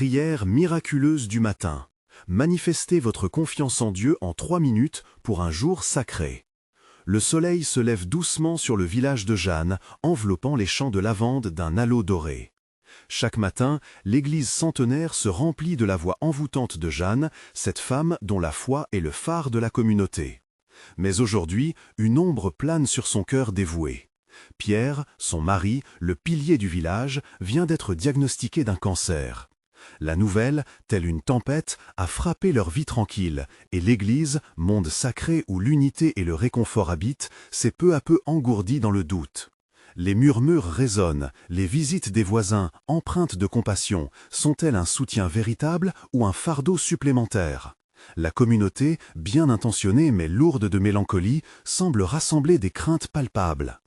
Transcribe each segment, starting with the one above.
Prière miraculeuse du matin. Manifestez votre confiance en Dieu en 3 minutes pour un jour sacré. Le soleil se lève doucement sur le village de Jeanne, enveloppant les champs de lavande d'un halo doré. Chaque matin, l'église centenaire se remplit de la voix envoûtante de Jeanne, cette femme dont la foi est le phare de la communauté. Mais aujourd'hui, une ombre plane sur son cœur dévoué. Pierre, son mari, le pilier du village, vient d'être diagnostiqué d'un cancer. La nouvelle, telle une tempête, a frappé leur vie tranquille, et l'Église, monde sacré où l'unité et le réconfort habitent, s'est peu à peu engourdie dans le doute. Les murmures résonnent, les visites des voisins, empreintes de compassion, sont-elles un soutien véritable ou un fardeau supplémentaire ? La communauté, bien intentionnée mais lourde de mélancolie, semble rassembler des craintes palpables.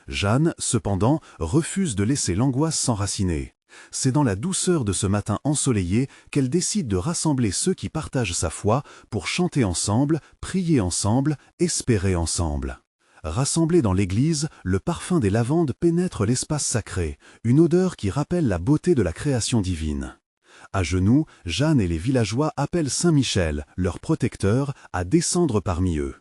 Jeanne, cependant, refuse de laisser l'angoisse s'enraciner. C'est dans la douceur de ce matin ensoleillé qu'elle décide de rassembler ceux qui partagent sa foi pour chanter ensemble, prier ensemble, espérer ensemble. Rassemblés dans l'église, le parfum des lavandes pénètre l'espace sacré, une odeur qui rappelle la beauté de la création divine. À genoux, Jeanne et les villageois appellent Saint Michel, leur protecteur, à descendre parmi eux.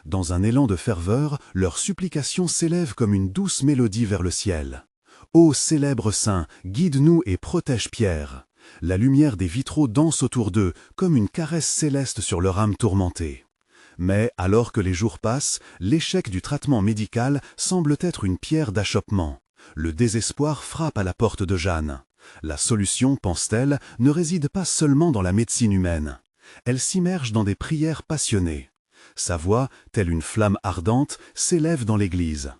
Dans un élan de ferveur, leurs supplications s'élèvent comme une douce mélodie vers le ciel. Ô célèbre saint, guide-nous et protège Pierre. La lumière des vitraux danse autour d'eux, comme une caresse céleste sur leur âme tourmentée. Mais, alors que les jours passent, l'échec du traitement médical semble être une pierre d'achoppement. Le désespoir frappe à la porte de Jeanne. La solution, pense-t-elle, ne réside pas seulement dans la médecine humaine. Elle s'immerge dans des prières passionnées. Sa voix, telle une flamme ardente, s'élève dans l'église.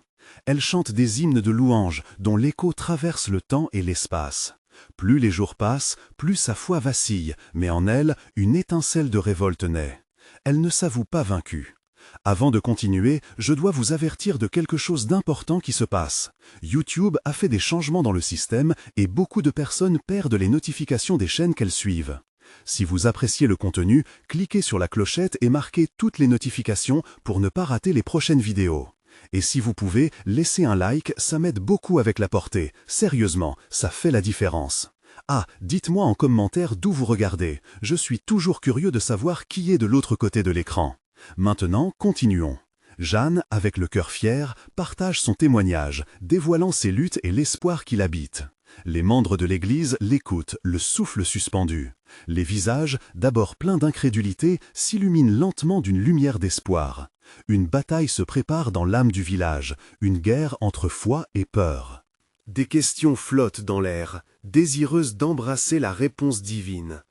Elle chante des hymnes de louange dont l'écho traverse le temps et l'espace. Plus les jours passent, plus sa foi vacille, mais en elle, une étincelle de révolte naît. Elle ne s'avoue pas vaincue. Avant de continuer, je dois vous avertir de quelque chose d'important qui se passe. YouTube a fait des changements dans le système et beaucoup de personnes perdent les notifications des chaînes qu'elles suivent. Si vous appréciez le contenu, cliquez sur la clochette et marquez toutes les notifications pour ne pas rater les prochaines vidéos. Et si vous pouvez, laissez un like, ça m'aide beaucoup avec la portée. Sérieusement, ça fait la différence. Ah, dites-moi en commentaire d'où vous regardez. Je suis toujours curieux de savoir qui est de l'autre côté de l'écran. Maintenant, continuons. Jeanne, avec le cœur fier, partage son témoignage, dévoilant ses luttes et l'espoir qui l'habite. Les membres de l'Église l'écoutent, le souffle suspendu. Les visages, d'abord pleins d'incrédulité, s'illuminent lentement d'une lumière d'espoir. Une bataille se prépare dans l'âme du village, une guerre entre foi et peur. Des questions flottent dans l'air, désireuses d'embrasser la réponse divine.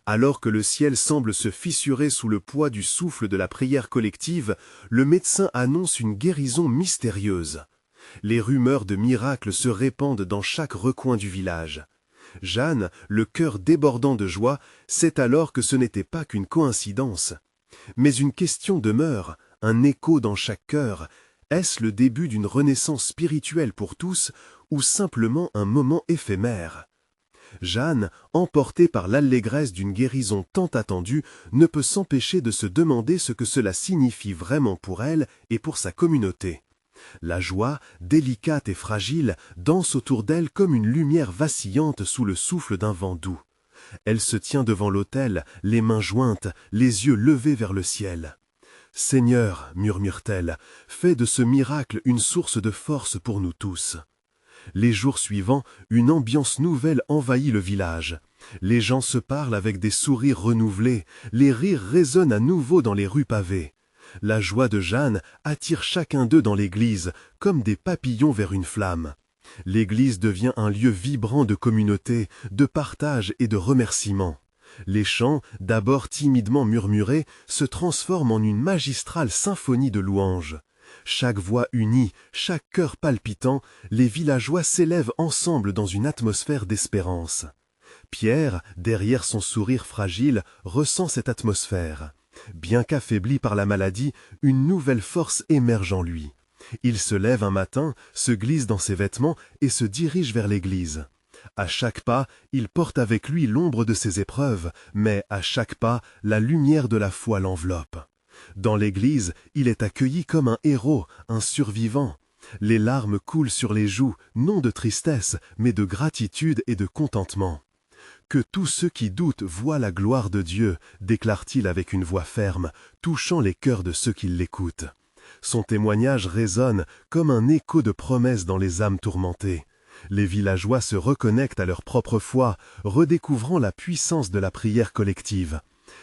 Alors que le ciel semble se fissurer sous le poids du souffle de la prière collective, le médecin annonce une guérison mystérieuse. Les rumeurs de miracles se répandent dans chaque recoin du village. Jeanne, le cœur débordant de joie, sait alors que ce n'était pas qu'une coïncidence. Mais une question demeure, un écho dans chaque cœur. Est-ce le début d'une renaissance spirituelle pour tous ou simplement un moment éphémère ? Jeanne, emportée par l'allégresse d'une guérison tant attendue, ne peut s'empêcher de se demander ce que cela signifie vraiment pour elle et pour sa communauté. La joie, délicate et fragile, danse autour d'elle comme une lumière vacillante sous le souffle d'un vent doux. Elle se tient devant l'autel, les mains jointes, les yeux levés vers le ciel. « Seigneur, murmure-t-elle, fais de ce miracle une source de force pour nous tous. » Les jours suivants, une ambiance nouvelle envahit le village. Les gens se parlent avec des sourires renouvelés, les rires résonnent à nouveau dans les rues pavées. La joie de Jeanne attire chacun d'eux dans l'église, comme des papillons vers une flamme. L'église devient un lieu vibrant de communauté, de partage et de remerciement. Les chants, d'abord timidement murmurés, se transforment en une magistrale symphonie de louanges. Chaque voix unie, chaque cœur palpitant, les villageois s'élèvent ensemble dans une atmosphère d'espérance. Pierre, derrière son sourire fragile, ressent cette atmosphère. Bien qu'affaibli par la maladie, une nouvelle force émerge en lui. Il se lève un matin, se glisse dans ses vêtements et se dirige vers l'église. À chaque pas, il porte avec lui l'ombre de ses épreuves, mais à chaque pas, la lumière de la foi l'enveloppe. Dans l'église, il est accueilli comme un héros, un survivant. Les larmes coulent sur les joues, non de tristesse, mais de gratitude et de contentement. Que tous ceux qui doutent voient la gloire de Dieu, déclare-t-il avec une voix ferme, touchant les cœurs de ceux qui l'écoutent. Son témoignage résonne comme un écho de promesses dans les âmes tourmentées. Les villageois se reconnectent à leur propre foi, redécouvrant la puissance de la prière collective.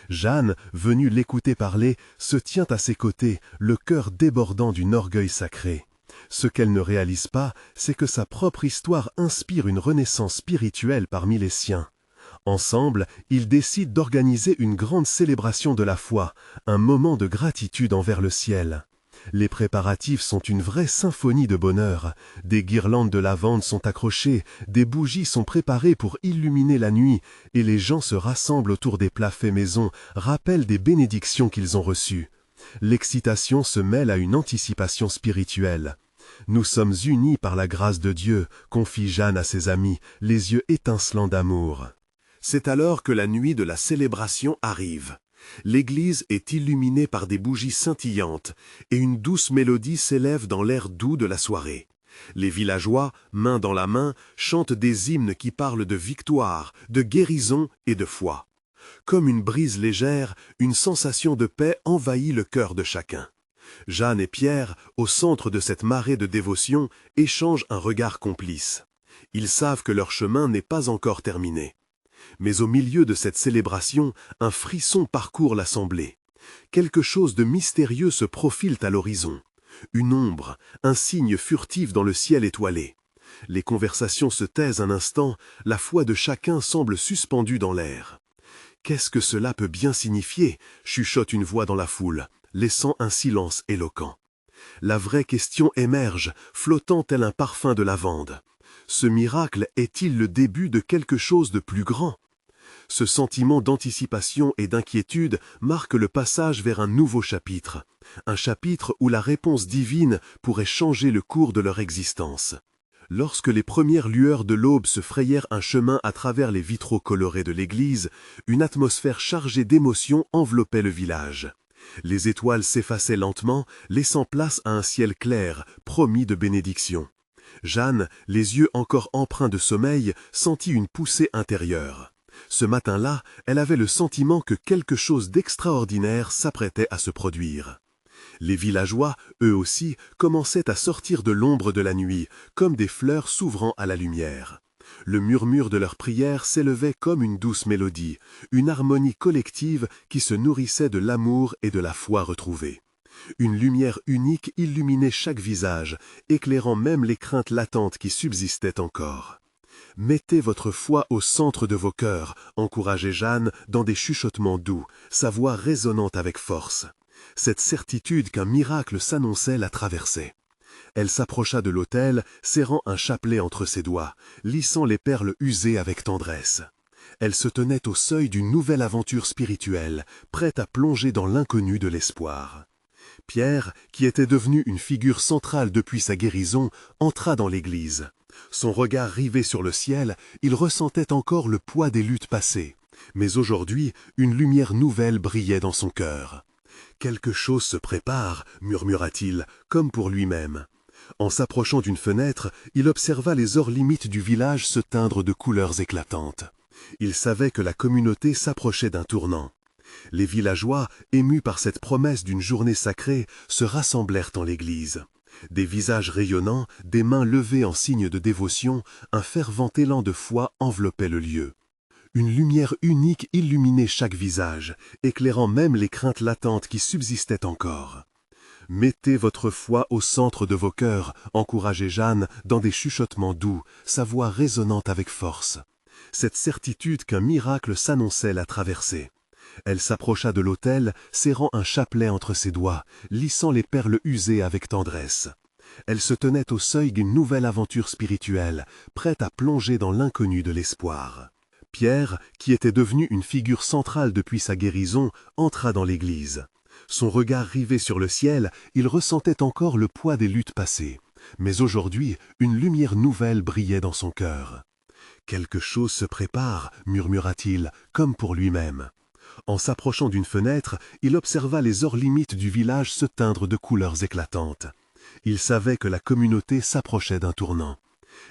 Jeanne, venue l'écouter parler, se tient à ses côtés, le cœur débordant d'un orgueil sacré. Ce qu'elle ne réalise pas, c'est que sa propre histoire inspire une renaissance spirituelle parmi les siens. Ensemble, ils décident d'organiser une grande célébration de la foi, un moment de gratitude envers le ciel. Les préparatifs sont une vraie symphonie de bonheur. Des guirlandes de lavande sont accrochées, des bougies sont préparées pour illuminer la nuit, et les gens se rassemblent autour des plats faits maison, rappellent des bénédictions qu'ils ont reçues. L'excitation se mêle à une anticipation spirituelle. Nous sommes unis par la grâce de Dieu, confie Jeanne à ses amis, les yeux étincelants d'amour. C'est alors que la nuit de la célébration arrive. L'église est illuminée par des bougies scintillantes et une douce mélodie s'élève dans l'air doux de la soirée. Les villageois, main dans la main, chantent des hymnes qui parlent de victoire, de guérison et de foi. Comme une brise légère, une sensation de paix envahit le cœur de chacun. Jeanne et Pierre, au centre de cette marée de dévotion, échangent un regard complice. Ils savent que leur chemin n'est pas encore terminé. Mais au milieu de cette célébration, un frisson parcourt l'assemblée. Quelque chose de mystérieux se profile à l'horizon. Une ombre, un signe furtif dans le ciel étoilé. Les conversations se taisent un instant, la foi de chacun semble suspendue dans l'air. Qu'est-ce que cela peut bien signifier ? Chuchote une voix dans la foule, laissant un silence éloquent. La vraie question émerge, flottant tel un parfum de lavande. Ce miracle est-il le début de quelque chose de plus grand ? Ce sentiment d'anticipation et d'inquiétude marque le passage vers un nouveau chapitre. Un chapitre où la réponse divine pourrait changer le cours de leur existence. Lorsque les premières lueurs de l'aube se frayèrent un chemin à travers les vitraux colorés de l'église, une atmosphère chargée d'émotions enveloppait le village. Les étoiles s'effaçaient lentement, laissant place à un ciel clair, promis de bénédiction. Jeanne, les yeux encore empreints de sommeil, sentit une poussée intérieure. Ce matin-là, elle avait le sentiment que quelque chose d'extraordinaire s'apprêtait à se produire. Les villageois, eux aussi, commençaient à sortir de l'ombre de la nuit, comme des fleurs s'ouvrant à la lumière. Le murmure de leurs prières s'élevait comme une douce mélodie, une harmonie collective qui se nourrissait de l'amour et de la foi retrouvée. Une lumière unique illuminait chaque visage, éclairant même les craintes latentes qui subsistaient encore. « Mettez votre foi au centre de vos cœurs », encourageait Jeanne dans des chuchotements doux, sa voix résonnante avec force. Cette certitude qu'un miracle s'annonçait la traversait. Elle s'approcha de l'autel, serrant un chapelet entre ses doigts, lissant les perles usées avec tendresse. Elle se tenait au seuil d'une nouvelle aventure spirituelle, prête à plonger dans l'inconnu de l'espoir. Pierre, qui était devenu une figure centrale depuis sa guérison, entra dans l'église. Son regard rivé sur le ciel, il ressentait encore le poids des luttes passées. Mais aujourd'hui, une lumière nouvelle brillait dans son cœur. « Quelque chose se prépare » murmura-t-il, comme pour lui-même. En s'approchant d'une fenêtre, il observa les ors limites du village se teindre de couleurs éclatantes. Il savait que la communauté s'approchait d'un tournant. Les villageois, émus par cette promesse d'une journée sacrée, se rassemblèrent en l'église. Des visages rayonnants, des mains levées en signe de dévotion, un fervent élan de foi enveloppait le lieu. Une lumière unique illuminait chaque visage, éclairant même les craintes latentes qui subsistaient encore. « Mettez votre foi au centre de vos cœurs », encourageait Jeanne dans des chuchotements doux, sa voix résonnante avec force. Cette certitude qu'un miracle s'annonçait la traversait. Elle s'approcha de l'autel, serrant un chapelet entre ses doigts, lissant les perles usées avec tendresse. Elle se tenait au seuil d'une nouvelle aventure spirituelle, prête à plonger dans l'inconnu de l'espoir. Pierre, qui était devenu une figure centrale depuis sa guérison, entra dans l'église. Son regard rivé sur le ciel, il ressentait encore le poids des luttes passées. Mais aujourd'hui, une lumière nouvelle brillait dans son cœur. « Quelque chose se prépare » murmura-t-il, comme pour lui-même. En s'approchant d'une fenêtre, il observa les ors limites du village se teindre de couleurs éclatantes. Il savait que la communauté s'approchait d'un tournant.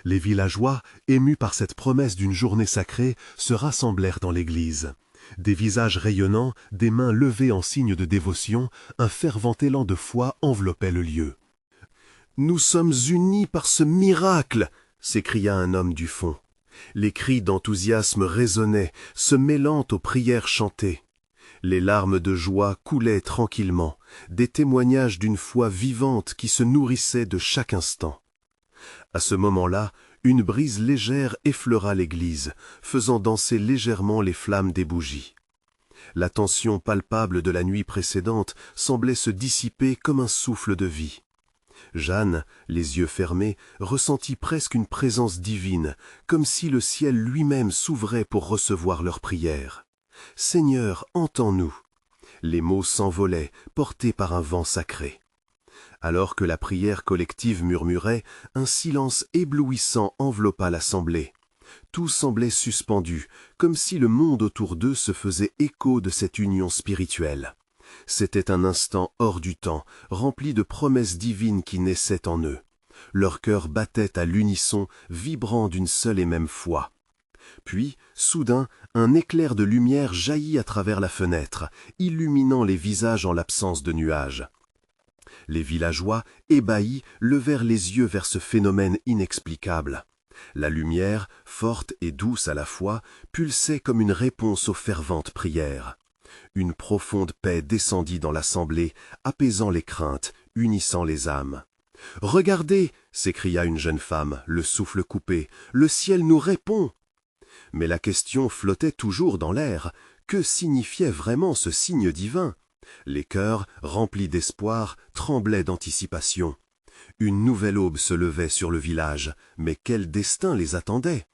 Les villageois, émus par cette promesse d'une journée sacrée, se rassemblèrent dans l'église. Des visages rayonnants, des mains levées en signe de dévotion, un fervent élan de foi enveloppait le lieu. « Nous sommes unis par ce miracle !» s'écria un homme du fond. Les cris d'enthousiasme résonnaient, se mêlant aux prières chantées. Les larmes de joie coulaient tranquillement, des témoignages d'une foi vivante qui se nourrissait de chaque instant. À ce moment-là, une brise légère effleura l'église, faisant danser légèrement les flammes des bougies. La tension palpable de la nuit précédente semblait se dissiper comme un souffle de vie. Jeanne, les yeux fermés, ressentit presque une présence divine, comme si le ciel lui-même s'ouvrait pour recevoir leurs prières. « Seigneur, entends-nous » Les mots s'envolaient, portés par un vent sacré. Alors que la prière collective murmurait, un silence éblouissant enveloppa l'assemblée. Tout semblait suspendu, comme si le monde autour d'eux se faisait écho de cette union spirituelle. C'était un instant hors du temps, rempli de promesses divines qui naissaient en eux. Leur cœur battait à l'unisson, vibrant d'une seule et même foi. Puis, soudain, un éclair de lumière jaillit à travers la fenêtre, illuminant les visages en l'absence de nuages. Les villageois, ébahis, levèrent les yeux vers ce phénomène inexplicable. La lumière, forte et douce à la fois, pulsait comme une réponse aux ferventes prières. Une profonde paix descendit dans l'assemblée, apaisant les craintes, unissant les âmes. « Regardez » s'écria une jeune femme, le souffle coupé, « le ciel nous répond !» Mais la question flottait toujours dans l'air. Que signifiait vraiment ce signe divin? Les cœurs, remplis d'espoir, tremblaient d'anticipation. Une nouvelle aube se levait sur le village, mais quel destin les attendait?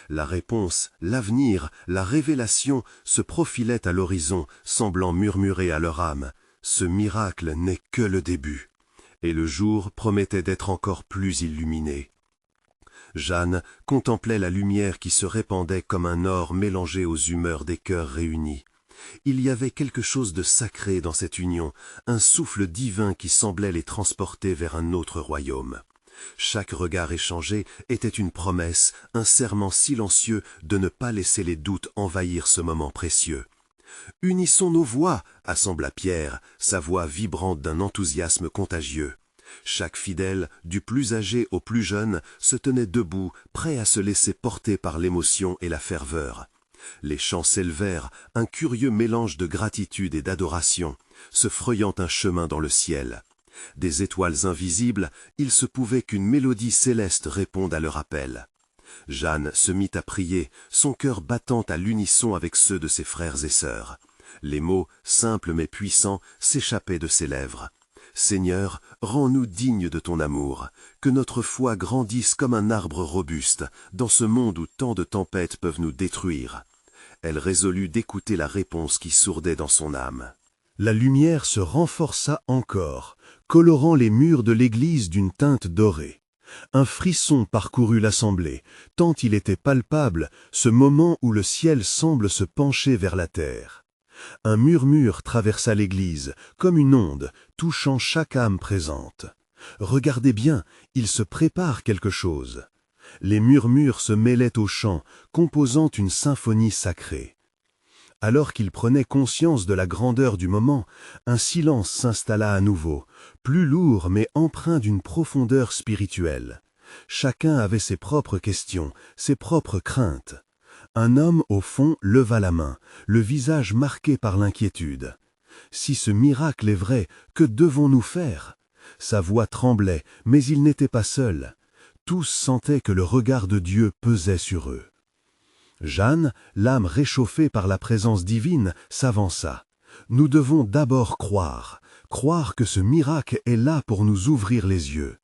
La réponse, l'avenir, la révélation se profilaient à l'horizon, semblant murmurer à leur âme. Ce miracle n'est que le début. Et le jour promettait d'être encore plus illuminé. Jeanne contemplait la lumière qui se répandait comme un or mélangé aux humeurs des cœurs réunis. Il y avait quelque chose de sacré dans cette union, un souffle divin qui semblait les transporter vers un autre royaume. Chaque regard échangé était une promesse, un serment silencieux de ne pas laisser les doutes envahir ce moment précieux. « Unissons nos voix » assembla Pierre, sa voix vibrante d'un enthousiasme contagieux. Chaque fidèle, du plus âgé au plus jeune, se tenait debout, prêt à se laisser porter par l'émotion et la ferveur. Les chants s'élevèrent, un curieux mélange de gratitude et d'adoration, se frayant un chemin dans le ciel. Des étoiles invisibles, il se pouvait qu'une mélodie céleste réponde à leur appel. Jeanne se mit à prier, son cœur battant à l'unisson avec ceux de ses frères et sœurs. Les mots, simples mais puissants, s'échappaient de ses lèvres. « Seigneur, rends-nous dignes de ton amour, que notre foi grandisse comme un arbre robuste, dans ce monde où tant de tempêtes peuvent nous détruire. » Elle résolut d'écouter la réponse qui sourdait dans son âme. La lumière se renforça encore, colorant les murs de l'église d'une teinte dorée. Un frisson parcourut l'assemblée, tant il était palpable, ce moment où le ciel semble se pencher vers la terre. Un murmure traversa l'église, comme une onde, touchant chaque âme présente. Regardez bien, il se prépare quelque chose. Les murmures se mêlaient aux chants, composant une symphonie sacrée. Alors qu'ils prenaient conscience de la grandeur du moment, un silence s'installa à nouveau, plus lourd mais empreint d'une profondeur spirituelle. Chacun avait ses propres questions, ses propres craintes. Un homme au fond leva la main, le visage marqué par l'inquiétude. « Si ce miracle est vrai, que devons-nous faire ?» Sa voix tremblait, mais il n'était pas seul. Tous sentaient que le regard de Dieu pesait sur eux. Jeanne, l'âme réchauffée par la présence divine, s'avança. « Nous devons d'abord croire que ce miracle est là pour nous ouvrir les yeux.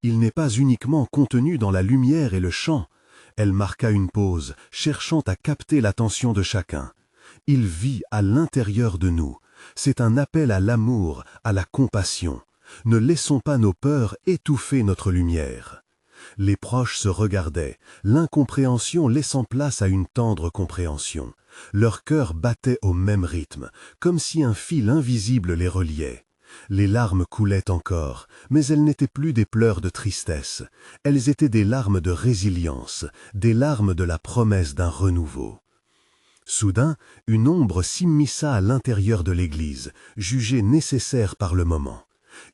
Il n'est pas uniquement contenu dans la lumière et le chant. » Elle marqua une pause, cherchant à capter l'attention de chacun. Il vit à l'intérieur de nous. C'est un appel à l'amour, à la compassion. Ne laissons pas nos peurs étouffer notre lumière. Les proches se regardaient, l'incompréhension laissant place à une tendre compréhension. Leur cœur battait au même rythme, comme si un fil invisible les reliait. Les larmes coulaient encore, mais elles n'étaient plus des pleurs de tristesse. Elles étaient des larmes de résilience, des larmes de la promesse d'un renouveau. Soudain, une ombre s'immisça à l'intérieur de l'église, jugée nécessaire par le moment.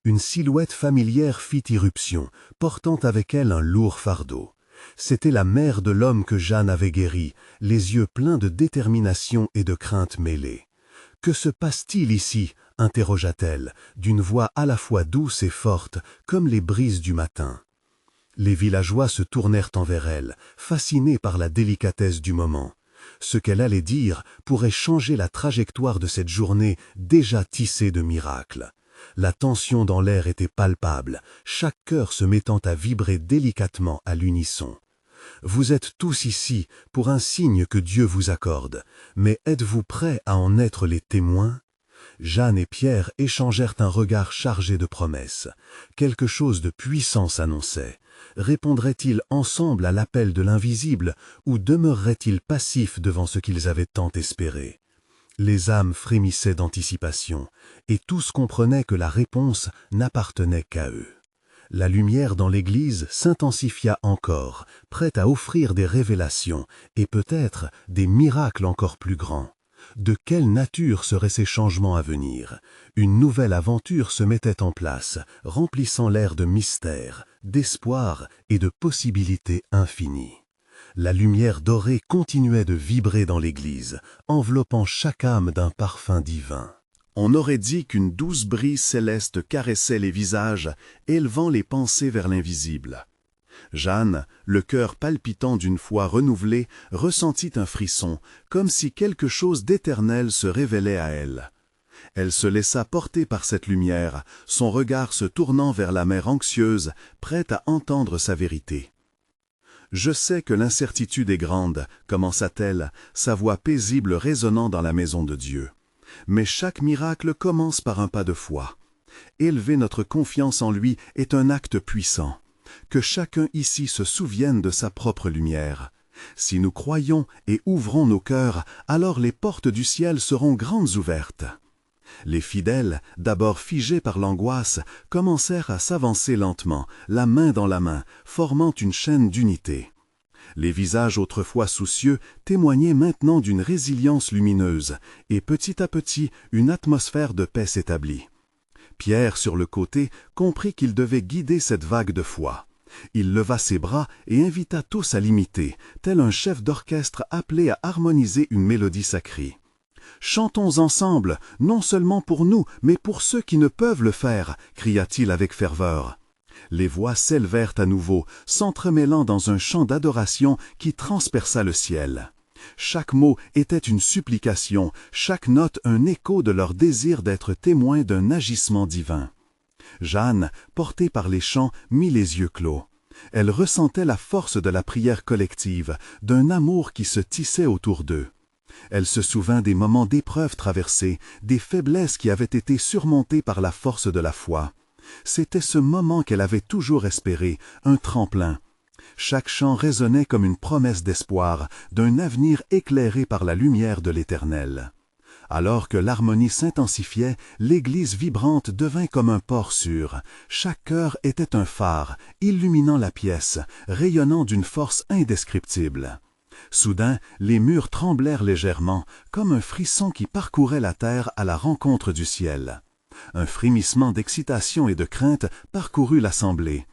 Une silhouette familière fit irruption, portant avec elle un lourd fardeau. C'était la mère de l'homme que Jeanne avait guéri, les yeux pleins de détermination et de crainte mêlées. « Que se passe-t-il ici ?» interrogea-t-elle, d'une voix à la fois douce et forte, comme les brises du matin. Les villageois se tournèrent envers elle, fascinés par la délicatesse du moment. Ce qu'elle allait dire pourrait changer la trajectoire de cette journée déjà tissée de miracles. La tension dans l'air était palpable, chaque cœur se mettant à vibrer délicatement à l'unisson. Vous êtes tous ici pour un signe que Dieu vous accorde, mais êtes-vous prêts à en être les témoins? Jeanne et Pierre échangèrent un regard chargé de promesses. Quelque chose de puissant s'annonçait. Répondraient-ils ensemble à l'appel de l'invisible ou demeureraient-ils passifs devant ce qu'ils avaient tant espéré? Les âmes frémissaient d'anticipation, et tous comprenaient que la réponse n'appartenait qu'à eux. La lumière dans l'église s'intensifia encore, prête à offrir des révélations, et peut-être des miracles encore plus grands. De quelle nature seraient ces changements à venir? Une nouvelle aventure se mettait en place, remplissant l'air de mystère, d'espoir et de possibilités infinies. La lumière dorée continuait de vibrer dans l'église, enveloppant chaque âme d'un parfum divin. On aurait dit qu'une douce brise céleste caressait les visages, élevant les pensées vers l'invisible. Jeanne, le cœur palpitant d'une foi renouvelée, ressentit un frisson, comme si quelque chose d'éternel se révélait à elle. Elle se laissa porter par cette lumière, son regard se tournant vers la mer anxieuse, prête à entendre sa vérité. « Je sais que l'incertitude est grande, commença-t-elle, sa voix paisible résonnant dans la maison de Dieu. Mais chaque miracle commence par un pas de foi. Élever notre confiance en lui est un acte puissant. Que chacun ici se souvienne de sa propre lumière. Si nous croyons et ouvrons nos cœurs, alors les portes du ciel seront grandes ouvertes. » Les fidèles, d'abord figés par l'angoisse, commencèrent à s'avancer lentement, la main dans la main, formant une chaîne d'unité. Les visages autrefois soucieux témoignaient maintenant d'une résilience lumineuse, et petit à petit, une atmosphère de paix s'établit. Pierre, sur le côté, comprit qu'il devait guider cette vague de foi. Il leva ses bras et invita tous à l'imiter, tel un chef d'orchestre appelé à harmoniser une mélodie sacrée. « Chantons ensemble, non seulement pour nous, mais pour ceux qui ne peuvent le faire » cria-t-il avec ferveur. Les voix s'élevèrent à nouveau, s'entremêlant dans un chant d'adoration qui transperça le ciel. Chaque mot était une supplication, chaque note un écho de leur désir d'être témoin d'un agissement divin. Jeanne, portée par les chants, mit les yeux clos. Elle ressentait la force de la prière collective, d'un amour qui se tissait autour d'eux. Elle se souvint des moments d'épreuves traversés, des faiblesses qui avaient été surmontées par la force de la foi. C'était ce moment qu'elle avait toujours espéré, un tremplin. Chaque chant résonnait comme une promesse d'espoir, d'un avenir éclairé par la lumière de l'Éternel. Alors que l'harmonie s'intensifiait, l'église vibrante devint comme un port sûr. Chaque cœur était un phare, illuminant la pièce, rayonnant d'une force indescriptible. Soudain, les murs tremblèrent légèrement, comme un frisson qui parcourait la terre à la rencontre du ciel. Un frémissement d'excitation et de crainte parcourut l'assemblée.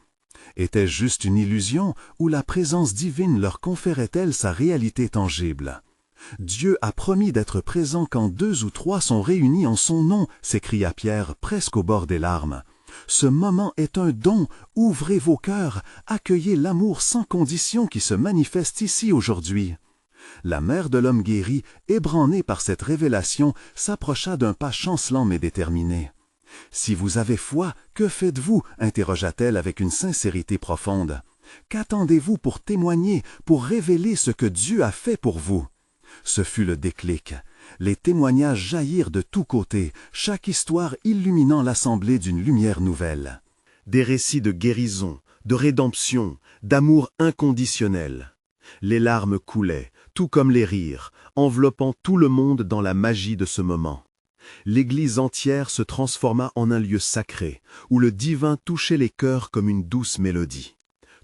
Était-ce juste une illusion ou la présence divine leur conférait-elle sa réalité tangible? « Dieu a promis d'être présent quand 2 ou 3 sont réunis en son nom » s'écria Pierre, presque au bord des larmes. « Ce moment est un don, ouvrez vos cœurs, accueillez l'amour sans condition qui se manifeste ici aujourd'hui. » La mère de l'homme guéri, ébranlée par cette révélation, s'approcha d'un pas chancelant mais déterminé. « Si vous avez foi, que faites-vous » interrogea-t-elle avec une sincérité profonde. « Qu'attendez-vous pour témoigner, pour révéler ce que Dieu a fait pour vous ?» Ce fut le déclic. Les témoignages jaillirent de tous côtés, chaque histoire illuminant l'assemblée d'une lumière nouvelle. Des récits de guérison, de rédemption, d'amour inconditionnel. Les larmes coulaient, tout comme les rires, enveloppant tout le monde dans la magie de ce moment. L'église entière se transforma en un lieu sacré, où le divin touchait les cœurs comme une douce mélodie.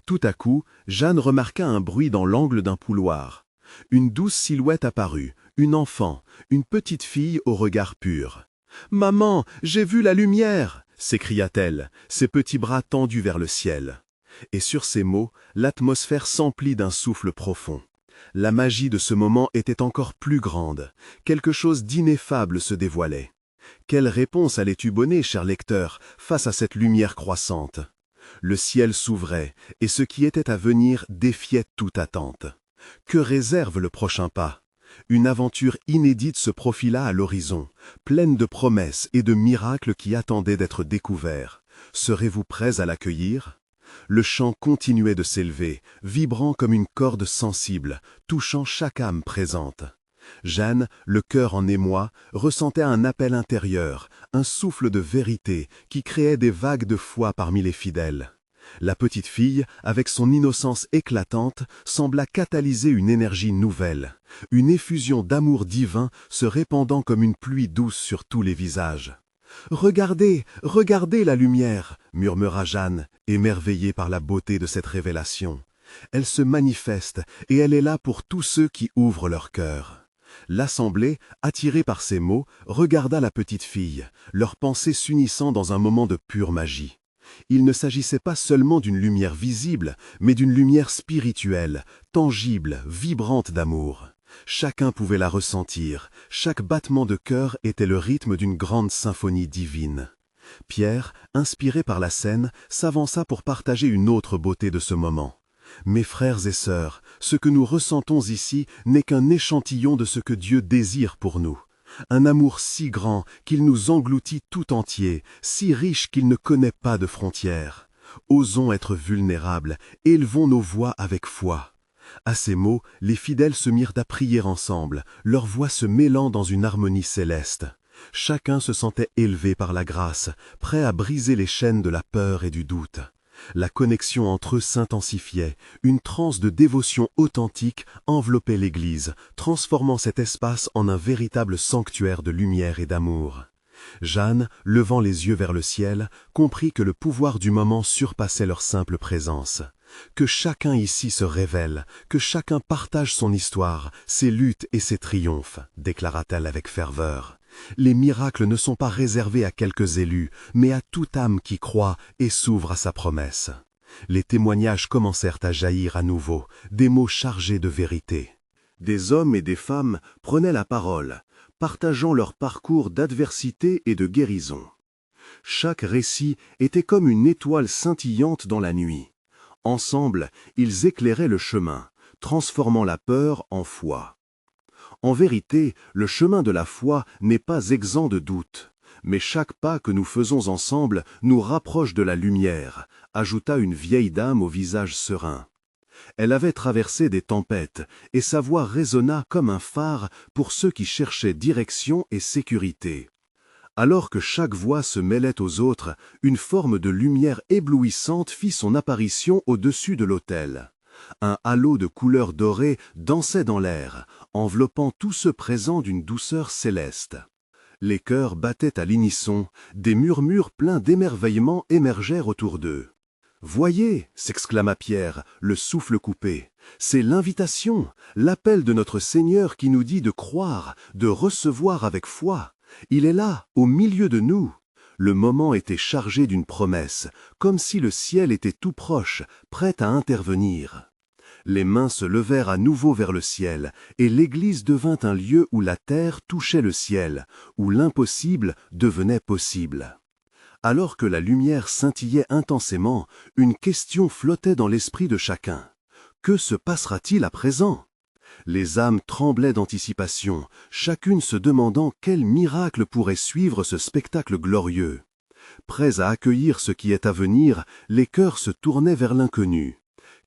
Tout à coup, Jeanne remarqua un bruit dans l'angle d'un couloir. Une douce silhouette apparut, une enfant, une petite fille au regard pur. « Maman, j'ai vu la lumière !» s'écria-t-elle, ses petits bras tendus vers le ciel. Et sur ces mots, l'atmosphère s'emplit d'un souffle profond. La magie de ce moment était encore plus grande. Quelque chose d'ineffable se dévoilait. Quelle réponse allais-tu donner, cher lecteur, face à cette lumière croissante? Le ciel s'ouvrait, et ce qui était à venir défiait toute attente. Que réserve le prochain pas? Une aventure inédite se profila à l'horizon, pleine de promesses et de miracles qui attendaient d'être découverts. Serez-vous prêts à l'accueillir? Le chant continuait de s'élever, vibrant comme une corde sensible, touchant chaque âme présente. Jeanne, le cœur en émoi, ressentait un appel intérieur, un souffle de vérité qui créait des vagues de foi parmi les fidèles. La petite fille, avec son innocence éclatante, sembla catalyser une énergie nouvelle, une effusion d'amour divin se répandant comme une pluie douce sur tous les visages. « Regardez, regardez la lumière !» murmura Jeanne, émerveillée par la beauté de cette révélation. « Elle se manifeste et elle est là pour tous ceux qui ouvrent leur cœur. » L'assemblée, attirée par ces mots, regarda la petite fille, leurs pensées s'unissant dans un moment de pure magie. Il ne s'agissait pas seulement d'une lumière visible, mais d'une lumière spirituelle, tangible, vibrante d'amour. Chacun pouvait la ressentir, chaque battement de cœur était le rythme d'une grande symphonie divine. Pierre, inspiré par la scène, s'avança pour partager une autre beauté de ce moment. « Mes frères et sœurs, ce que nous ressentons ici n'est qu'un échantillon de ce que Dieu désire pour nous. Un amour si grand qu'il nous engloutit tout entier, si riche qu'il ne connaît pas de frontières. Osons être vulnérables, élevons nos voix avec foi. » À ces mots, les fidèles se mirent à prier ensemble, leurs voix se mêlant dans une harmonie céleste. Chacun se sentait élevé par la grâce, prêt à briser les chaînes de la peur et du doute. La connexion entre eux s'intensifiait, une transe de dévotion authentique enveloppait l'Église, transformant cet espace en un véritable sanctuaire de lumière et d'amour. Jeanne, levant les yeux vers le ciel, comprit que le pouvoir du moment surpassait leur simple présence. Que chacun ici se révèle, que chacun partage son histoire, ses luttes et ses triomphes, déclara-t-elle avec ferveur. Les miracles ne sont pas réservés à quelques élus, mais à toute âme qui croit et s'ouvre à sa promesse. Les témoignages commencèrent à jaillir à nouveau, des mots chargés de vérité. Des hommes et des femmes prenaient la parole, partageant leur parcours d'adversité et de guérison. Chaque récit était comme une étoile scintillante dans la nuit. Ensemble, ils éclairaient le chemin, transformant la peur en foi. En vérité, le chemin de la foi n'est pas exempt de doute, mais chaque pas que nous faisons ensemble nous rapproche de la lumière, ajouta une vieille dame au visage serein. Elle avait traversé des tempêtes, et sa voix résonna comme un phare pour ceux qui cherchaient direction et sécurité. Alors que chaque voix se mêlait aux autres, une forme de lumière éblouissante fit son apparition au-dessus de l'autel. Un halo de couleur dorée dansait dans l'air, enveloppant tous ceux présents d'une douceur céleste. Les cœurs battaient à l'unisson, des murmures pleins d'émerveillement émergèrent autour d'eux. « Voyez !» s'exclama Pierre, le souffle coupé. « C'est l'invitation, l'appel de notre Seigneur qui nous dit de croire, de recevoir avec foi. Il est là, au milieu de nous. » Le moment était chargé d'une promesse, comme si le ciel était tout proche, prêt à intervenir. Les mains se levèrent à nouveau vers le ciel, et l'Église devint un lieu où la terre touchait le ciel, où l'impossible devenait possible. Alors que la lumière scintillait intensément, une question flottait dans l'esprit de chacun. Que se passera-t-il à présent? Les âmes tremblaient d'anticipation, chacune se demandant quel miracle pourrait suivre ce spectacle glorieux. Prêts à accueillir ce qui est à venir, les cœurs se tournaient vers l'inconnu.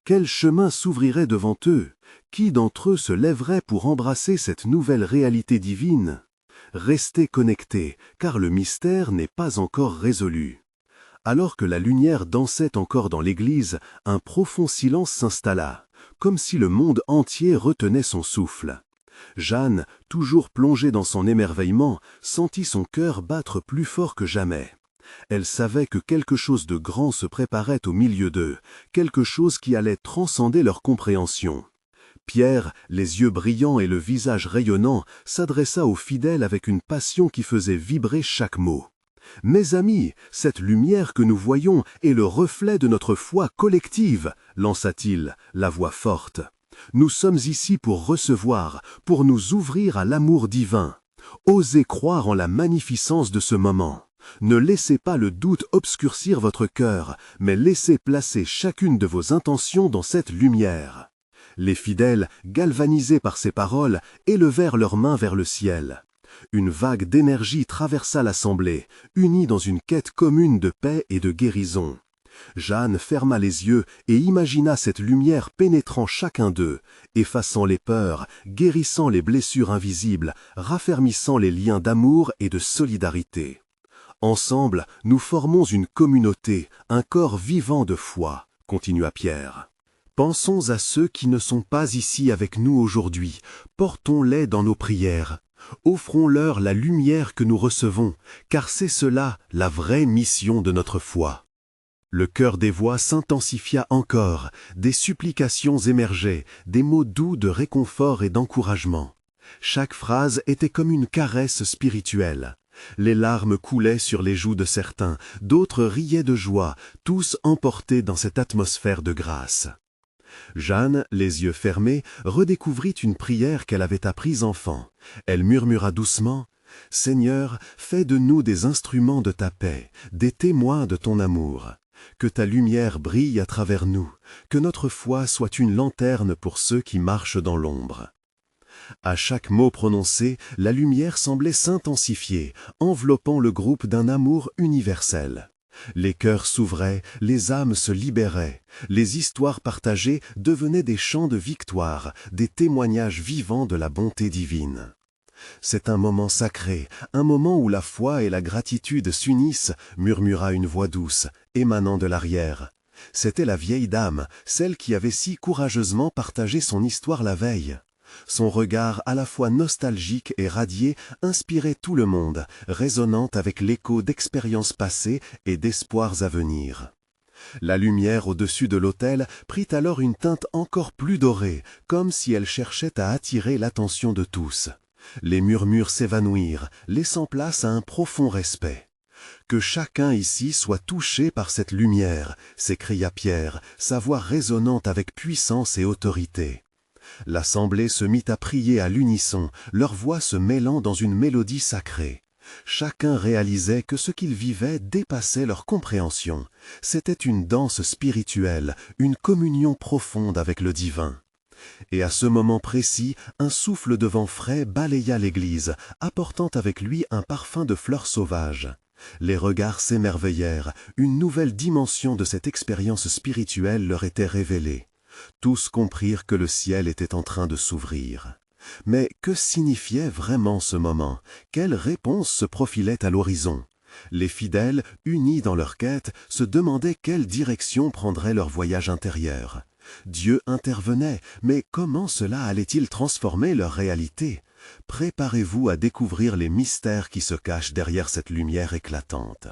Quel chemin s'ouvrirait devant eux? Qui d'entre eux se lèverait pour embrasser cette nouvelle réalité divine? Restez connectés, car le mystère n'est pas encore résolu. Alors que la lumière dansait encore dans l'église, un profond silence s'installa, comme si le monde entier retenait son souffle. Jeanne, toujours plongée dans son émerveillement, sentit son cœur battre plus fort que jamais. Elle savait que quelque chose de grand se préparait au milieu d'eux, quelque chose qui allait transcender leur compréhension. Pierre, les yeux brillants et le visage rayonnant, s'adressa aux fidèles avec une passion qui faisait vibrer chaque mot. « Mes amis, cette lumière que nous voyons est le reflet de notre foi collective, lança-t-il, la voix forte. Nous sommes ici pour recevoir, pour nous ouvrir à l'amour divin. Osez croire en la magnificence de ce moment. Ne laissez pas le doute obscurcir votre cœur, mais laissez placer chacune de vos intentions dans cette lumière. » Les fidèles, galvanisés par ces paroles, élevèrent leurs mains vers le ciel. Une vague d'énergie traversa l'assemblée, unie dans une quête commune de paix et de guérison. Jeanne ferma les yeux et imagina cette lumière pénétrant chacun d'eux, effaçant les peurs, guérissant les blessures invisibles, raffermissant les liens d'amour et de solidarité. Ensemble, nous formons une communauté, un corps vivant de foi, continua Pierre. Pensons à ceux qui ne sont pas ici avec nous aujourd'hui, portons-les dans nos prières. Offrons-leur la lumière que nous recevons, car c'est cela la vraie mission de notre foi. Le chœur des voix s'intensifia encore, des supplications émergeaient, des mots doux de réconfort et d'encouragement. Chaque phrase était comme une caresse spirituelle. Les larmes coulaient sur les joues de certains, d'autres riaient de joie, tous emportés dans cette atmosphère de grâce. Jeanne, les yeux fermés, redécouvrit une prière qu'elle avait apprise enfant. Elle murmura doucement « Seigneur, fais de nous des instruments de ta paix, des témoins de ton amour. Que ta lumière brille à travers nous, que notre foi soit une lanterne pour ceux qui marchent dans l'ombre. » À chaque mot prononcé, la lumière semblait s'intensifier, enveloppant le groupe d'un amour universel. Les cœurs s'ouvraient, les âmes se libéraient, les histoires partagées devenaient des chants de victoire, des témoignages vivants de la bonté divine. C'est un moment sacré, un moment où la foi et la gratitude s'unissent, murmura une voix douce, émanant de l'arrière. C'était la vieille dame, celle qui avait si courageusement partagé son histoire la veille. Son regard à la fois nostalgique et radié inspirait tout le monde, résonnant avec l'écho d'expériences passées et d'espoirs à venir. La lumière au-dessus de l'autel prit alors une teinte encore plus dorée, comme si elle cherchait à attirer l'attention de tous. Les murmures s'évanouirent, laissant place à un profond respect. « Que chacun ici soit touché par cette lumière » s'écria Pierre, sa voix résonnante avec puissance et autorité. L'assemblée se mit à prier à l'unisson, leurs voix se mêlant dans une mélodie sacrée. Chacun réalisait que ce qu'il vivait dépassait leur compréhension. C'était une danse spirituelle, une communion profonde avec le divin. Et à ce moment précis, un souffle de vent frais balaya l'église, apportant avec lui un parfum de fleurs sauvages. Les regards s'émerveillèrent, une nouvelle dimension de cette expérience spirituelle leur était révélée. Tous comprirent que le ciel était en train de s'ouvrir. Mais que signifiait vraiment ce moment? Quelle réponse se profilait à l'horizon? Les fidèles, unis dans leur quête, se demandaient quelle direction prendrait leur voyage intérieur. Dieu intervenait, mais comment cela allait-il transformer leur réalité? Préparez-vous à découvrir les mystères qui se cachent derrière cette lumière éclatante.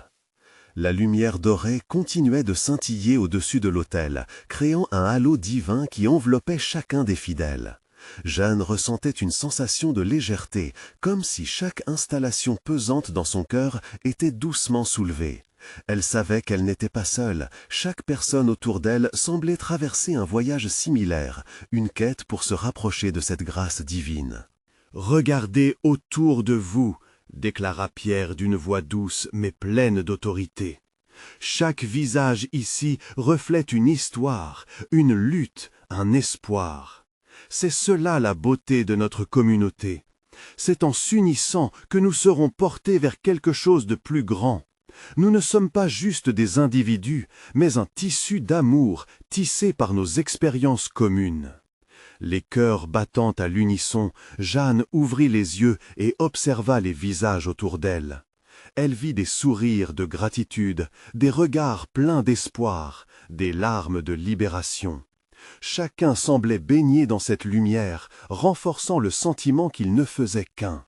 La lumière dorée continuait de scintiller au-dessus de l'autel, créant un halo divin qui enveloppait chacun des fidèles. Jeanne ressentait une sensation de légèreté, comme si chaque installation pesante dans son cœur était doucement soulevée. Elle savait qu'elle n'était pas seule, chaque personne autour d'elle semblait traverser un voyage similaire, une quête pour se rapprocher de cette grâce divine. « Regardez autour de vous !» déclara Pierre d'une voix douce mais pleine d'autorité. Chaque visage ici reflète une histoire, une lutte, un espoir. C'est cela la beauté de notre communauté. C'est en s'unissant que nous serons portés vers quelque chose de plus grand. Nous ne sommes pas juste des individus, mais un tissu d'amour tissé par nos expériences communes. Les cœurs battant à l'unisson, Jeanne ouvrit les yeux et observa les visages autour d'elle. Elle vit des sourires de gratitude, des regards pleins d'espoir, des larmes de libération. Chacun semblait baigné dans cette lumière, renforçant le sentiment qu'il ne faisait qu'un.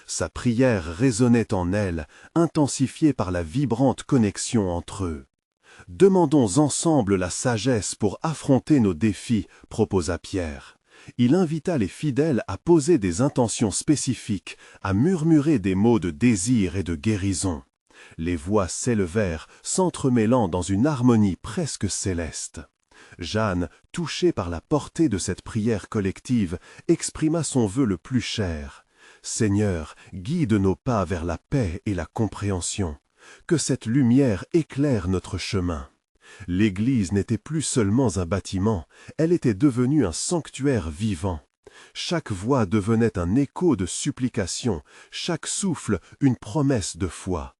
Sa prière résonnait en elle, intensifiée par la vibrante connexion entre eux. « Demandons ensemble la sagesse pour affronter nos défis », proposa Pierre. Il invita les fidèles à poser des intentions spécifiques, à murmurer des mots de désir et de guérison. Les voix s'élevèrent, s'entremêlant dans une harmonie presque céleste. Jeanne, touchée par la portée de cette prière collective, exprima son vœu le plus cher. « Seigneur, guide nos pas vers la paix et la compréhension. Que cette lumière éclaire notre chemin. » L'Église n'était plus seulement un bâtiment, elle était devenue un sanctuaire vivant. Chaque voix devenait un écho de supplication, chaque souffle une promesse de foi.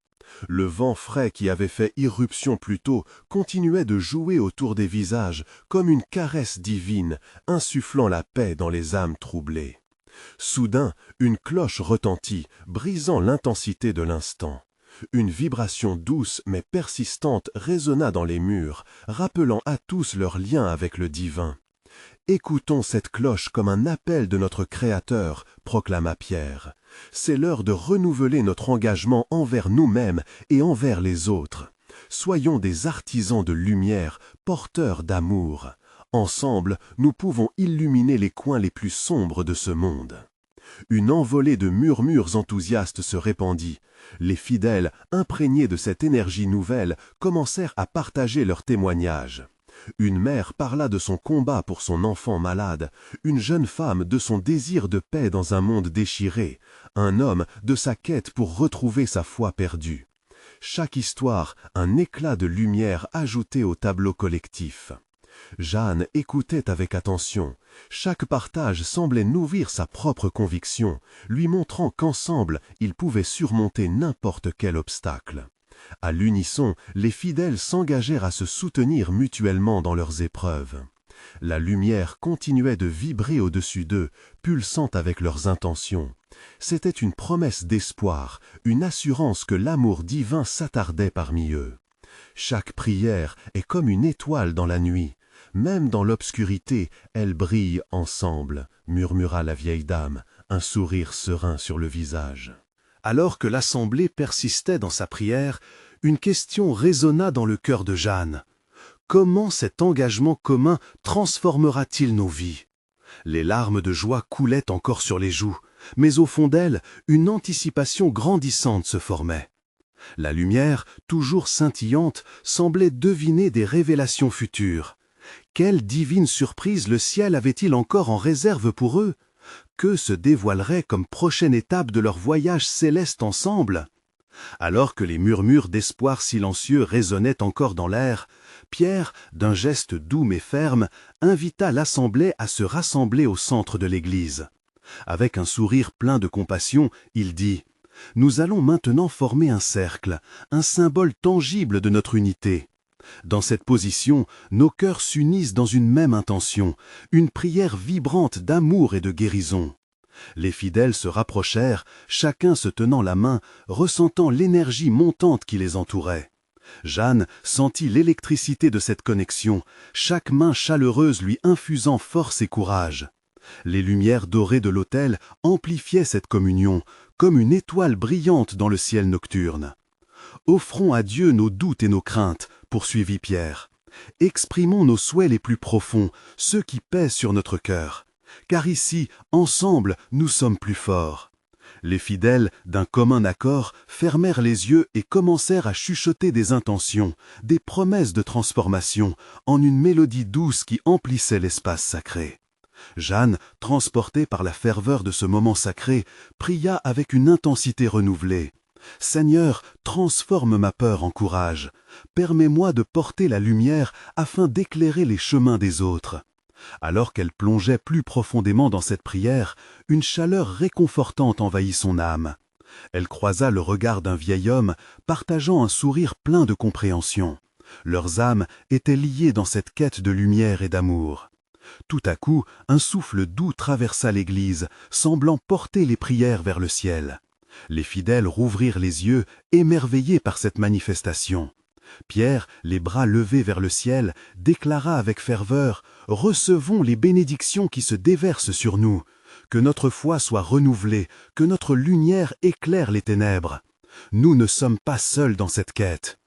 Le vent frais qui avait fait irruption plus tôt continuait de jouer autour des visages comme une caresse divine, insufflant la paix dans les âmes troublées. Soudain, une cloche retentit, brisant l'intensité de l'instant. Une vibration douce mais persistante résonna dans les murs, rappelant à tous leur lien avec le divin. « Écoutons cette cloche comme un appel de notre Créateur », proclama Pierre. « C'est l'heure de renouveler notre engagement envers nous-mêmes et envers les autres. Soyons des artisans de lumière, porteurs d'amour. Ensemble, nous pouvons illuminer les coins les plus sombres de ce monde. » Une envolée de murmures enthousiastes se répandit. Les fidèles, imprégnés de cette énergie nouvelle, commencèrent à partager leurs témoignages. Une mère parla de son combat pour son enfant malade, une jeune femme de son désir de paix dans un monde déchiré, un homme de sa quête pour retrouver sa foi perdue. Chaque histoire, un éclat de lumière ajouté au tableau collectif. Jeanne écoutait avec attention. Chaque partage semblait nourrir sa propre conviction, lui montrant qu'ensemble, ils pouvaient surmonter n'importe quel obstacle. À l'unisson, les fidèles s'engagèrent à se soutenir mutuellement dans leurs épreuves. La lumière continuait de vibrer au-dessus d'eux, pulsant avec leurs intentions. C'était une promesse d'espoir, une assurance que l'amour divin s'attardait parmi eux. Chaque prière est comme une étoile dans la nuit. Même dans l'obscurité, elles brillent ensemble, murmura la vieille dame, un sourire serein sur le visage. Alors que l'assemblée persistait dans sa prière, une question résonna dans le cœur de Jeanne. Comment cet engagement commun transformera-t-il nos vies? Les larmes de joie coulaient encore sur les joues, mais au fond d'elle, une anticipation grandissante se formait. La lumière, toujours scintillante, semblait deviner des révélations futures. Quelle divine surprise le ciel avait-il encore en réserve pour eux? Que se dévoilerait comme prochaine étape de leur voyage céleste ensemble? Alors que les murmures d'espoir silencieux résonnaient encore dans l'air, Pierre, d'un geste doux mais ferme, invita l'assemblée à se rassembler au centre de l'église. Avec un sourire plein de compassion, il dit « Nous allons maintenant former un cercle, un symbole tangible de notre unité. » Dans cette position, nos cœurs s'unissent dans une même intention, une prière vibrante d'amour et de guérison. Les fidèles se rapprochèrent, chacun se tenant la main, ressentant l'énergie montante qui les entourait. Jeanne sentit l'électricité de cette connexion, chaque main chaleureuse lui infusant force et courage. Les lumières dorées de l'autel amplifiaient cette communion, comme une étoile brillante dans le ciel nocturne. « Offrons à Dieu nos doutes et nos craintes », poursuivit Pierre. « Exprimons nos souhaits les plus profonds, ceux qui pèsent sur notre cœur. Car ici, ensemble, nous sommes plus forts. » Les fidèles, d'un commun accord, fermèrent les yeux et commencèrent à chuchoter des intentions, des promesses de transformation, en une mélodie douce qui emplissait l'espace sacré. Jeanne, transportée par la ferveur de ce moment sacré, pria avec une intensité renouvelée. « Seigneur, transforme ma peur en courage. Permets-moi de porter la lumière afin d'éclairer les chemins des autres. » Alors qu'elle plongeait plus profondément dans cette prière, une chaleur réconfortante envahit son âme. Elle croisa le regard d'un vieil homme, partageant un sourire plein de compréhension. Leurs âmes étaient liées dans cette quête de lumière et d'amour. Tout à coup, un souffle doux traversa l'église, semblant porter les prières vers le ciel. Les fidèles rouvrirent les yeux, émerveillés par cette manifestation. Pierre, les bras levés vers le ciel, déclara avec ferveur « Recevons les bénédictions qui se déversent sur nous. Que notre foi soit renouvelée, que notre lumière éclaire les ténèbres. Nous ne sommes pas seuls dans cette quête. »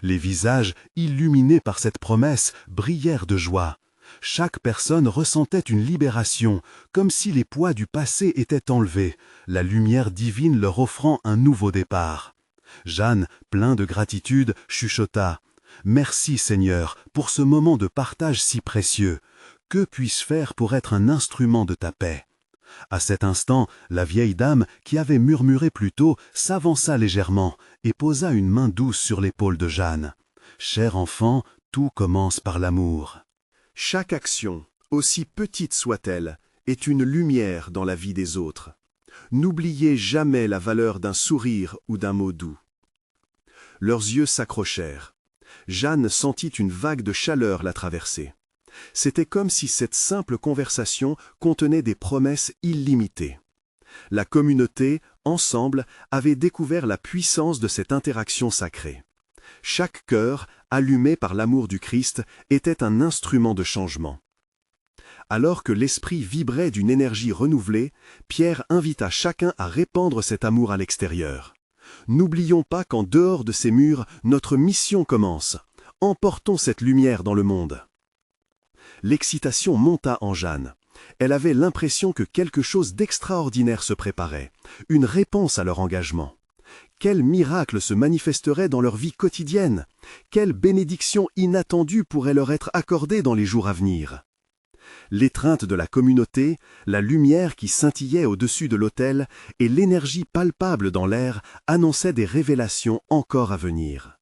Les visages, illuminés par cette promesse, brillèrent de joie. Chaque personne ressentait une libération, comme si les poids du passé étaient enlevés, la lumière divine leur offrant un nouveau départ. Jeanne, plein de gratitude, chuchota « Merci Seigneur pour ce moment de partage si précieux. Que puis-je faire pour être un instrument de ta paix ?» À cet instant, la vieille dame, qui avait murmuré plus tôt, s'avança légèrement et posa une main douce sur l'épaule de Jeanne. « Cher enfant, tout commence par l'amour. » Chaque action, aussi petite soit-elle, est une lumière dans la vie des autres. N'oubliez jamais la valeur d'un sourire ou d'un mot doux. Leurs yeux s'accrochèrent. Jeanne sentit une vague de chaleur la traverser. C'était comme si cette simple conversation contenait des promesses illimitées. La communauté, ensemble, avait découvert la puissance de cette interaction sacrée. Chaque cœur, allumé par l'amour du Christ, était un instrument de changement. Alors que l'esprit vibrait d'une énergie renouvelée, Pierre invita chacun à répandre cet amour à l'extérieur. N'oublions pas qu'en dehors de ces murs, notre mission commence. Emportons cette lumière dans le monde. L'excitation monta en Jeanne. Elle avait l'impression que quelque chose d'extraordinaire se préparait, une réponse à leur engagement. Quel miracle se manifesterait dans leur vie quotidienne? Quelle bénédiction inattendue pourrait leur être accordée dans les jours à venir? L'étreinte de la communauté, la lumière qui scintillait au-dessus de l'autel et l'énergie palpable dans l'air annonçaient des révélations encore à venir.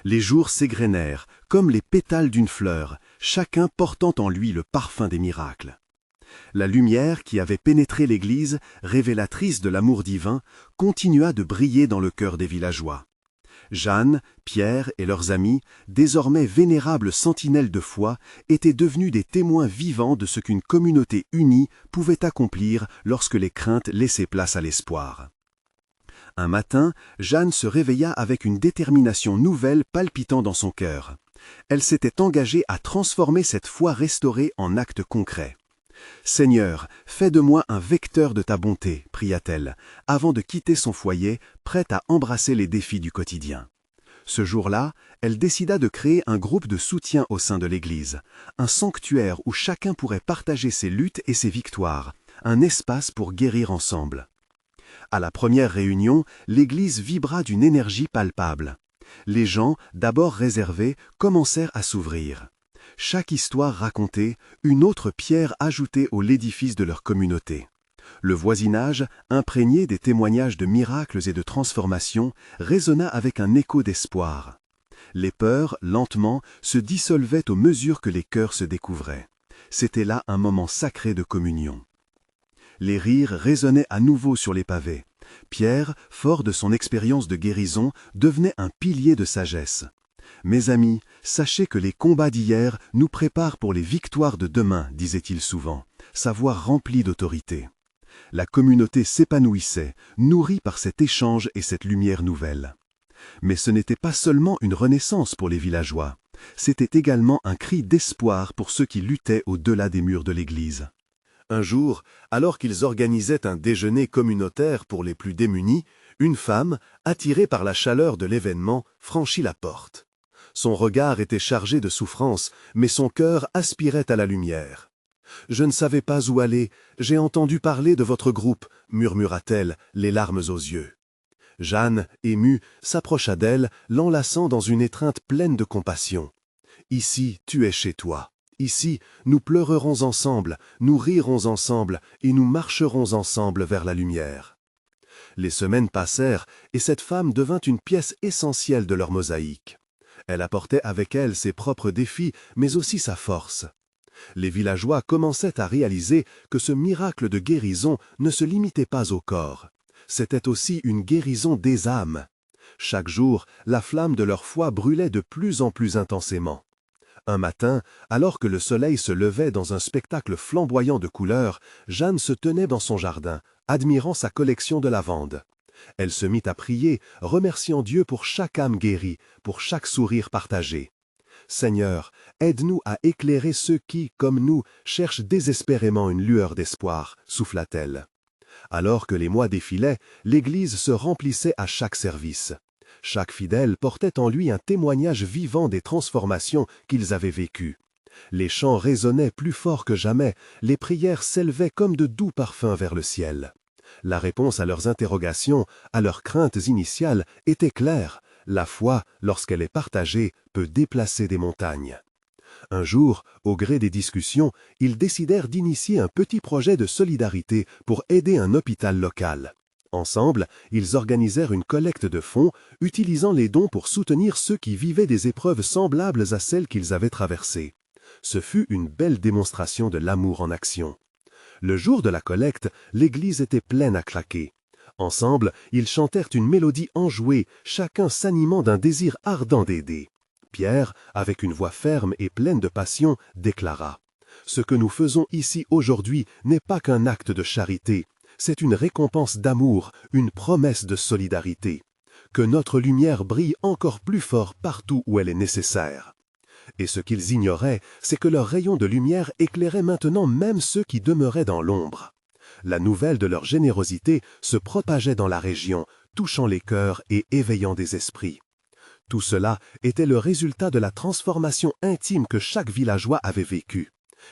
Les jours s'égrenèrent, comme les pétales d'une fleur, chacun portant en lui le parfum des miracles. La lumière qui avait pénétré l'Église, révélatrice de l'amour divin, continua de briller dans le cœur des villageois. Jeanne, Pierre et leurs amis, désormais vénérables sentinelles de foi, étaient devenus des témoins vivants de ce qu'une communauté unie pouvait accomplir lorsque les craintes laissaient place à l'espoir. Un matin, Jeanne se réveilla avec une détermination nouvelle palpitant dans son cœur. Elle s'était engagée à transformer cette foi restaurée en actes concrets. « Seigneur, fais de moi un vecteur de ta bonté », pria-t-elle, avant de quitter son foyer, prête à embrasser les défis du quotidien. Ce jour-là, elle décida de créer un groupe de soutien au sein de l'Église, un sanctuaire où chacun pourrait partager ses luttes et ses victoires, un espace pour guérir ensemble. À la première réunion, l'Église vibra d'une énergie palpable. Les gens, d'abord réservés, commencèrent à s'ouvrir. Chaque histoire racontée, une autre pierre ajoutée au l'édifice de leur communauté. Le voisinage, imprégné des témoignages de miracles et de transformations, résonna avec un écho d'espoir. Les peurs, lentement, se dissolvaient aux mesures que les cœurs se découvraient. C'était là un moment sacré de communion. Les rires résonnaient à nouveau sur les pavés. Pierre, fort de son expérience de guérison, devenait un pilier de sagesse. « Mes amis, sachez que les combats d'hier nous préparent pour les victoires de demain, disait-il souvent, sa voix remplie d'autorité. La communauté s'épanouissait, nourrie par cet échange et cette lumière nouvelle. Mais ce n'était pas seulement une renaissance pour les villageois, c'était également un cri d'espoir pour ceux qui luttaient au-delà des murs de l'Église. Un jour, alors qu'ils organisaient un déjeuner communautaire pour les plus démunis, une femme, attirée par la chaleur de l'événement, franchit la porte. Son regard était chargé de souffrance, mais son cœur aspirait à la lumière. « Je ne savais pas où aller, j'ai entendu parler de votre groupe », murmura-t-elle, les larmes aux yeux. Jeanne, émue, s'approcha d'elle, l'enlaçant dans une étreinte pleine de compassion. « Ici, tu es chez toi. Ici, nous pleurerons ensemble, nous rirons ensemble et nous marcherons ensemble vers la lumière. » Les semaines passèrent et cette femme devint une pièce essentielle de leur mosaïque. Elle apportait avec elle ses propres défis, mais aussi sa force. Les villageois commençaient à réaliser que ce miracle de guérison ne se limitait pas au corps. C'était aussi une guérison des âmes. Chaque jour, la flamme de leur foi brûlait de plus en plus intensément. Un matin, alors que le soleil se levait dans un spectacle flamboyant de couleurs, Jeanne se tenait dans son jardin, admirant sa collection de lavandes. Elle se mit à prier, remerciant Dieu pour chaque âme guérie, pour chaque sourire partagé. « Seigneur, aide-nous à éclairer ceux qui, comme nous, cherchent désespérément une lueur d'espoir », souffla-t-elle. Alors que les mois défilaient, l'Église se remplissait à chaque service. Chaque fidèle portait en lui un témoignage vivant des transformations qu'ils avaient vécues. Les chants résonnaient plus fort que jamais, les prières s'élevaient comme de doux parfums vers le ciel. La réponse à leurs interrogations, à leurs craintes initiales, était claire. La foi, lorsqu'elle est partagée, peut déplacer des montagnes. Un jour, au gré des discussions, ils décidèrent d'initier un petit projet de solidarité pour aider un hôpital local. Ensemble, ils organisèrent une collecte de fonds, utilisant les dons pour soutenir ceux qui vivaient des épreuves semblables à celles qu'ils avaient traversées. Ce fut une belle démonstration de l'amour en action. Le jour de la collecte, l'église était pleine à craquer. Ensemble, ils chantèrent une mélodie enjouée, chacun s'animant d'un désir ardent d'aider. Pierre, avec une voix ferme et pleine de passion, déclara « Ce que nous faisons ici aujourd'hui n'est pas qu'un acte de charité, c'est une récompense d'amour, une promesse de solidarité. Que notre lumière brille encore plus fort partout où elle est nécessaire. » Et ce qu'ils ignoraient, c'est que leur rayon de lumière éclairait maintenant même ceux qui demeuraient dans l'ombre. La nouvelle de leur générosité se propageait dans la région, touchant les cœurs et éveillant des esprits. Tout cela était le résultat de la transformation intime que chaque villageois avait vécue.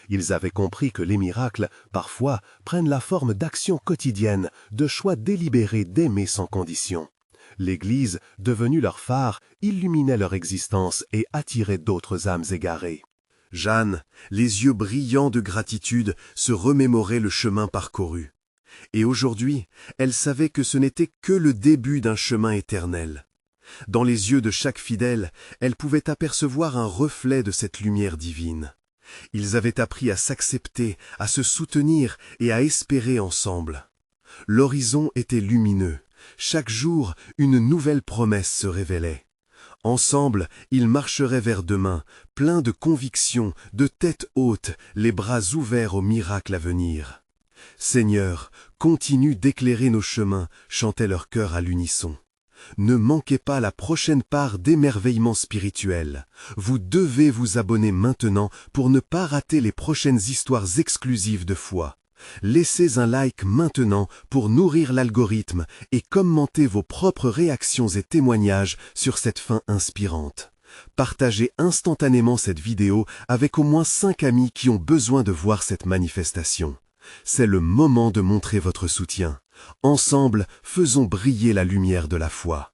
Ils avaient compris que les miracles, parfois, prennent la forme d'actions quotidiennes, de choix délibérés d'aimer sans condition. L'Église, devenue leur phare, illuminait leur existence et attirait d'autres âmes égarées. Jeanne, les yeux brillants de gratitude, se remémorait le chemin parcouru. Et aujourd'hui, elle savait que ce n'était que le début d'un chemin éternel. Dans les yeux de chaque fidèle, elle pouvait apercevoir un reflet de cette lumière divine. Ils avaient appris à s'accepter, à se soutenir et à espérer ensemble. L'horizon était lumineux. Chaque jour, une nouvelle promesse se révélait. Ensemble, ils marcheraient vers demain, pleins de conviction, de tête haute, les bras ouverts au miracle à venir. « Seigneur, continue d'éclairer nos chemins », chantait leur cœur à l'unisson. Ne manquez pas la prochaine part d'émerveillement spirituel. Vous devez vous abonner maintenant pour ne pas rater les prochaines histoires exclusives de foi. Laissez un like maintenant pour nourrir l'algorithme et commentez vos propres réactions et témoignages sur cette fin inspirante. Partagez instantanément cette vidéo avec au moins 5 amis qui ont besoin de voir cette manifestation. C'est le moment de montrer votre soutien. Ensemble, faisons briller la lumière de la foi.